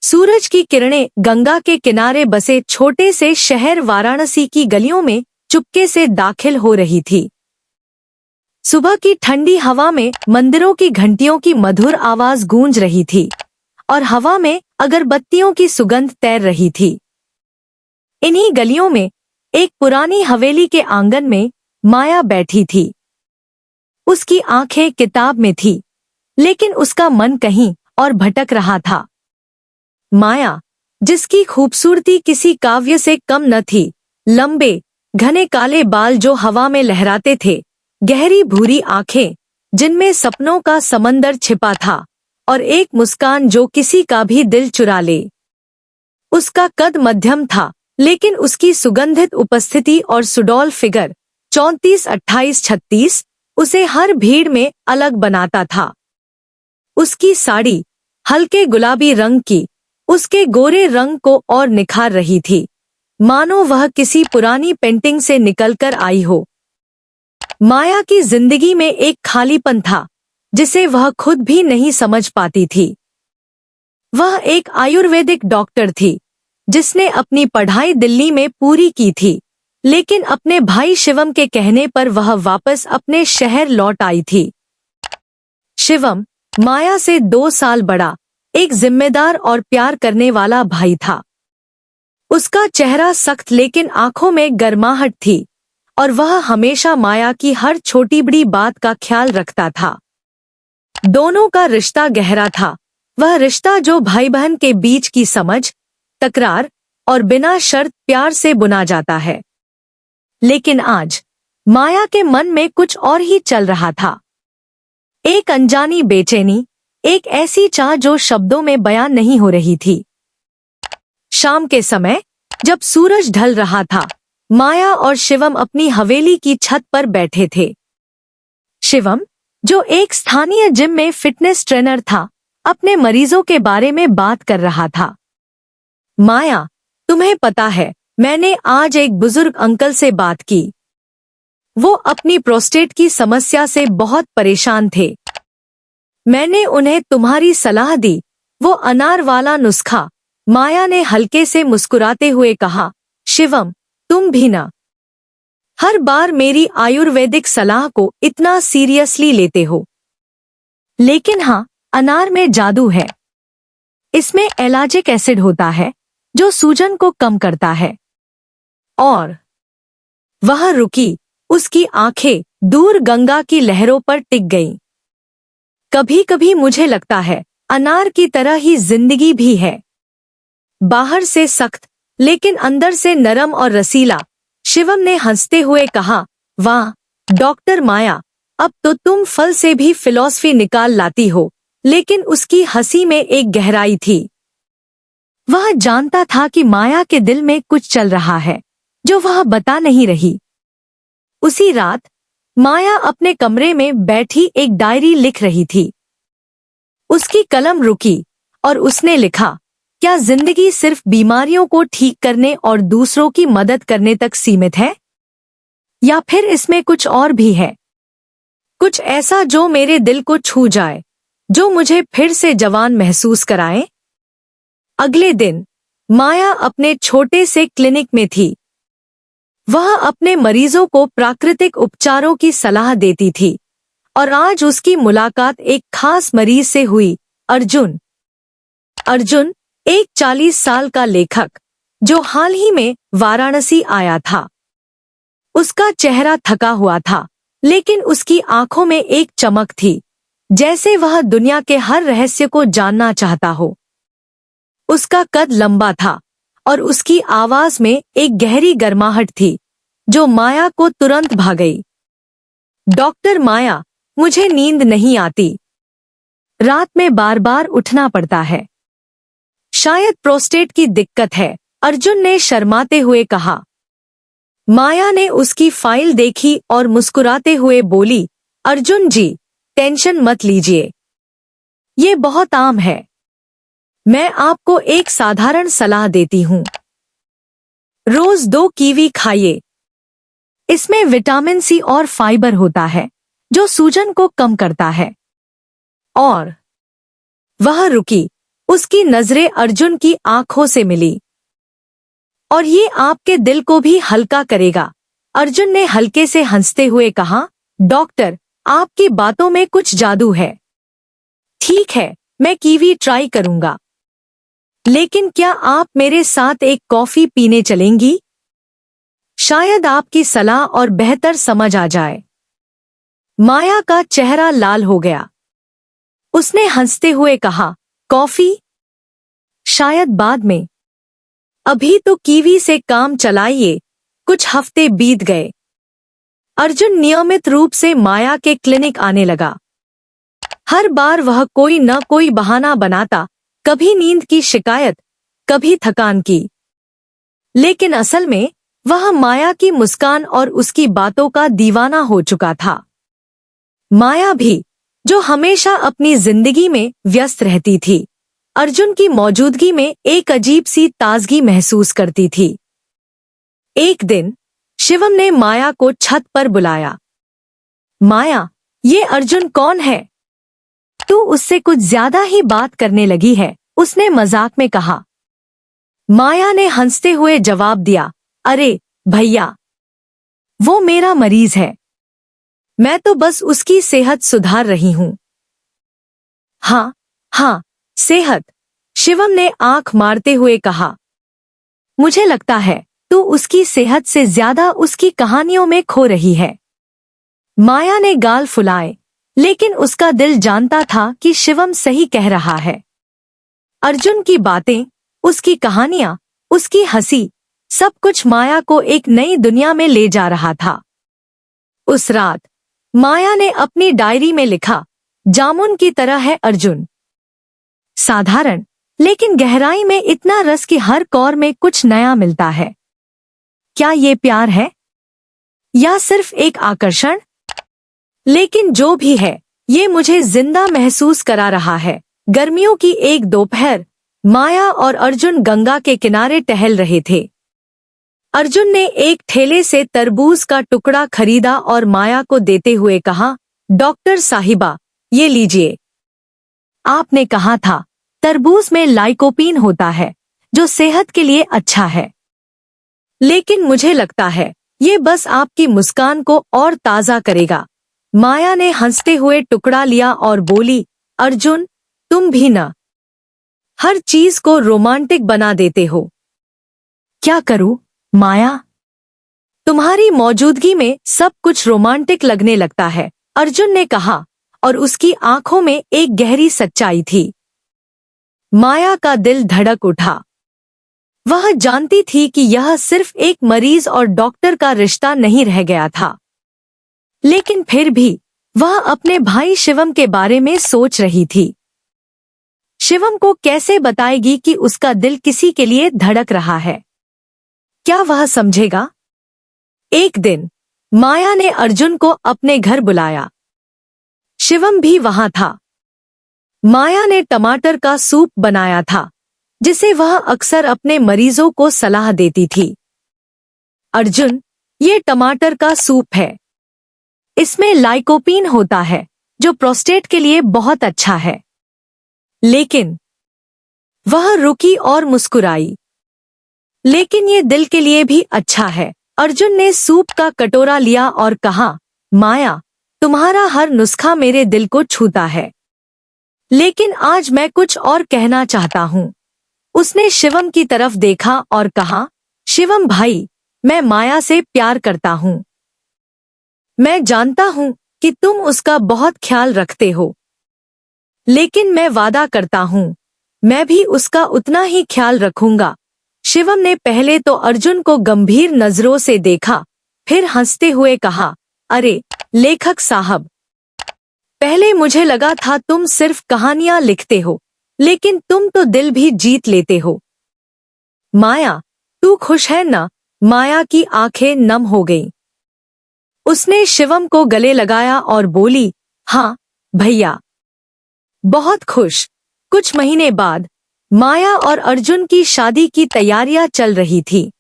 सूरज की किरणें गंगा के किनारे बसे छोटे से शहर वाराणसी की गलियों में चुपके से दाखिल हो रही थी। सुबह की ठंडी हवा में मंदिरों की घंटियों की मधुर आवाज गूंज रही थी और हवा में अगरबत्तियों की सुगंध तैर रही थी। इन्हीं गलियों में एक पुरानी हवेली के आंगन में माया बैठी थी। उसकी आंखें किताब में थी, लेकिन उसका मन कहीं और भटक रहा था। माया, जिसकी खूबसूरती किसी काव्य से कम न थी, लंबे घने काले बाल जो हवा में लहराते थे, गहरी भूरी आंखें जिनमें सपनों का समंदर छिपा था, और एक मुस्कान जो किसी का भी दिल चुरा ले। उसका कद मध्यम था, लेकिन उसकी सुगंधित उपस्थिति और सुडौल फिगर 34, 28, 36 उसे हर भीड़ में अलग बनाता था। उसकी साड़ी हल्के गुलाबी रंग की उसके गोरे रंग को और निखार रही थी, मानो वह किसी पुरानी पेंटिंग से निकलकर आई हो। माया की जिंदगी में एक खालीपन था जिसे वह खुद भी नहीं समझ पाती थी। वह एक आयुर्वेदिक डॉक्टर थी जिसने अपनी पढ़ाई दिल्ली में पूरी की थी, लेकिन अपने भाई शिवम के कहने पर वह वापस अपने शहर लौट आई थी। शिवम माया से 2 साल बड़ा, एक जिम्मेदार और प्यार करने वाला भाई था। उसका चेहरा सख्त लेकिन आंखों में गर्माहट थी, और वह हमेशा माया की हर छोटी बड़ी बात का ख्याल रखता था। दोनों का रिश्ता गहरा था, वह रिश्ता जो भाई बहन के बीच की समझ, तकरार और बिना शर्त प्यार से बुना जाता है। लेकिन आज माया के मन में कुछ और ही चल रहा था। एक अनजानी बेचैनी, एक ऐसी चाह जो शब्दों में बयान नहीं हो रही थी। शाम के समय जब सूरज ढल रहा था, माया और शिवम अपनी हवेली की छत पर बैठे थे। शिवम, जो एक स्थानीय जिम में फिटनेस ट्रेनर था, अपने मरीजों के बारे में बात कर रहा था। माया, तुम्हें पता है, मैंने आज एक बुजुर्ग अंकल से बात की। वो अपनी प्रोस्टेट की समस्या से बहुत परेशान थे। मैंने उन्हें तुम्हारी सलाह दी, वो अनार वाला नुस्खा। माया ने हल्के से मुस्कुराते हुए कहा। शिवम, तुम भी ना हर बार मेरी आयुर्वेदिक सलाह को इतना सीरियसली लेते हो। लेकिन हाँ, अनार में जादू है। इसमें एलाजिक एसिड होता है जो सूजन को कम करता है। और वह रुकी, उसकी आंखें दूर गंगा की लहरों पर टिक गईं। कभी कभी मुझे लगता है अनार की तरह ही जिंदगी भी है, बाहर से सख्त लेकिन अंदर से नरम और रसीला। शिवम ने हंसते हुए कहा, वाह डॉक्टर माया, अब तो तुम फल से भी फिलॉसफी निकाल लाती हो। लेकिन उसकी हंसी में एक गहराई थी। वह जानता था कि माया के दिल में कुछ चल रहा है जो वह बता नहीं रही। उसी रात माया अपने कमरे में बैठी एक डायरी लिख रही थी। उसकी कलम रुकी और उसने लिखा, क्या जिंदगी सिर्फ बीमारियों को ठीक करने और दूसरों की मदद करने तक सीमित है? या फिर इसमें कुछ और भी है? कुछ ऐसा जो मेरे दिल को छू जाए, जो मुझे फिर से जवान महसूस कराए? अगले दिन माया अपने छोटे से क्लिनिक में थी। वह अपने मरीजों को प्राकृतिक उपचारों की सलाह देती थी, और आज उसकी मुलाकात एक खास मरीज से हुई, अर्जुन। अर्जुन एक 40 साल का लेखक जो हाल ही में वाराणसी आया था। उसका चेहरा थका हुआ था, लेकिन उसकी आंखों में एक चमक थी, जैसे वह दुनिया के हर रहस्य को जानना चाहता हो। उसका कद लंबा था और उसकी आवाज में एक गहरी गर्माहट थी जो माया को तुरंत भा गई। डॉक्टर माया, मुझे नींद नहीं आती। रात में बार बार उठना पड़ता है। शायद प्रोस्टेट की दिक्कत है, अर्जुन ने शर्माते हुए कहा। माया ने उसकी फाइल देखी और मुस्कुराते हुए बोली, अर्जुन जी, टेंशन मत लीजिए, ये बहुत आम है। मैं आपको एक साधारण सलाह देती हूँ। रोज 2 कीवी खाइए। इसमें विटामिन सी और फाइबर होता है जो सूजन को कम करता है। और वह रुकी, उसकी नजरें अर्जुन की आंखों से मिली। और ये आपके दिल को भी हल्का करेगा, अर्जुन ने हल्के से हंसते हुए कहा। डॉक्टर, आपकी बातों में कुछ जादू है। ठीक है, मैं कीवी ट्राई करूंगा, लेकिन क्या आप मेरे साथ एक कॉफी पीने चलेंगी? शायद आपकी सलाह और बेहतर समझ आ जाए। माया का चेहरा लाल हो गया। उसने हंसते हुए कहा, कॉफी? शायद बाद में, अभी तो कीवी से काम चलाइए। कुछ हफ्ते बीत गए। अर्जुन नियमित रूप से माया के क्लिनिक आने लगा। हर बार वह कोई न कोई बहाना बनाता, कभी नींद की शिकायत, कभी थकान की। लेकिन असल में वह माया की मुस्कान और उसकी बातों का दीवाना हो चुका था। माया भी, जो हमेशा अपनी जिंदगी में व्यस्त रहती थी, अर्जुन की मौजूदगी में एक अजीब सी ताजगी महसूस करती थी। एक दिन शिवम ने माया को छत पर बुलाया। माया, ये अर्जुन कौन है? तू उससे कुछ ज्यादा ही बात करने लगी है, उसने मजाक में कहा। माया ने हंसते हुए जवाब दिया, अरे भैया, वो मेरा मरीज है। मैं तो बस उसकी सेहत सुधार रही हूं। हाँ हाँ, सेहत, शिवम ने आंख मारते हुए कहा। मुझे लगता है तू उसकी सेहत से ज्यादा उसकी कहानियों में खो रही है। माया ने गाल फुलाए, लेकिन उसका दिल जानता था कि शिवम सही कह रहा है। अर्जुन की बातें, उसकी कहानियां, उसकी हंसी, सब कुछ माया को एक नई दुनिया में ले जा रहा था। उस रात माया ने अपनी डायरी में लिखा, जामुन की तरह है अर्जुन। साधारण, लेकिन गहराई में इतना रस कि हर कौर में कुछ नया मिलता है। क्या ये प्यार है या सिर्फ एक आकर्षण? लेकिन जो भी है, ये मुझे जिंदा महसूस करा रहा है। गर्मियों की एक दोपहर, माया और अर्जुन गंगा के किनारे टहल रहे थे। अर्जुन ने एक ठेले से तरबूज का टुकड़ा खरीदा और माया को देते हुए कहा, डॉक्टर साहिबा, ये लीजिए। आपने कहा था तरबूज में लाइकोपीन होता है, जो सेहत के लिए अच्छा है। लेकिन मुझे लगता है ये बस आपकी मुस्कान को और ताजा करेगा। माया ने हंसते हुए टुकड़ा लिया और बोली, अर्जुन, तुम भी ना हर चीज को रोमांटिक बना देते हो। क्या करूं माया, तुम्हारी मौजूदगी में सब कुछ रोमांटिक लगने लगता है, अर्जुन ने कहा, और उसकी आंखों में एक गहरी सच्चाई थी। माया का दिल धड़क उठा। वह जानती थी कि यह सिर्फ एक मरीज और डॉक्टर का रिश्ता नहीं रह गया था। लेकिन फिर भी वह अपने भाई शिवम के बारे में सोच रही थी। शिवम को कैसे बताएगी कि उसका दिल किसी के लिए धड़क रहा है? क्या वह समझेगा? एक दिन माया ने अर्जुन को अपने घर बुलाया। शिवम भी वहां था। माया ने टमाटर का सूप बनाया था, जिसे वह अक्सर अपने मरीजों को सलाह देती थी। अर्जुन, ये टमाटर का सूप है। इसमें लाइकोपीन होता है, जो प्रोस्टेट के लिए बहुत अच्छा है। लेकिन वह रुकी और मुस्कुराई। लेकिन ये दिल के लिए भी अच्छा है। अर्जुन ने सूप का कटोरा लिया और कहा, माया, तुम्हारा हर नुस्खा मेरे दिल को छूता है। लेकिन आज मैं कुछ और कहना चाहता हूँ। उसने शिवम की तरफ देखा और कहा, शिवम भाई, मैं माया से प्यार करता हूँ। मैं जानता हूँ कि तुम उसका बहुत ख्याल रखते हो। लेकिन मैं वादा करता हूँ, मैं भी उसका उतना ही ख्याल रखूंगा। शिवम ने पहले तो अर्जुन को गंभीर नजरों से देखा, फिर हंसते हुए कहा, अरे लेखक साहब, पहले मुझे लगा था तुम सिर्फ कहानियां लिखते हो, लेकिन तुम तो दिल भी जीत लेते हो। माया, तू खुश है ना? माया की आंखें नम हो गईं। उसने शिवम को गले लगाया और बोली, हाँ भैया, बहुत खुश। कुछ महीने बाद माया और अर्जुन की शादी की तैयारियां चल रही थी।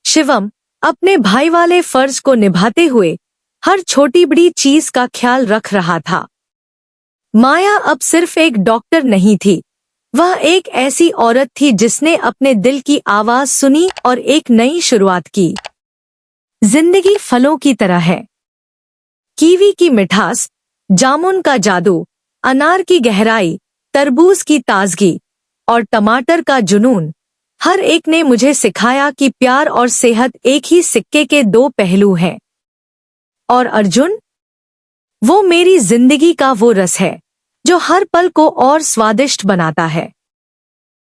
शिवम अपने भाई वाले फर्ज को निभाते हुए हर छोटी बड़ी चीज का ख्याल रख रहा था। माया अब सिर्फ एक डॉक्टर नहीं थी, वह एक ऐसी औरत थी जिसने अपने दिल की आवाज सुनी और एक नई शुरुआत की। जिंदगी फलों की तरह है। कीवी की मिठास, जामुन का जादू, अनार की गहराई, तरबूज की ताजगी और टमाटर का जुनून, हर एक ने मुझे सिखाया कि प्यार और सेहत एक ही सिक्के के दो पहलू हैं। और अर्जुन, वो मेरी जिंदगी का वो रस है जो हर पल को और स्वादिष्ट बनाता है।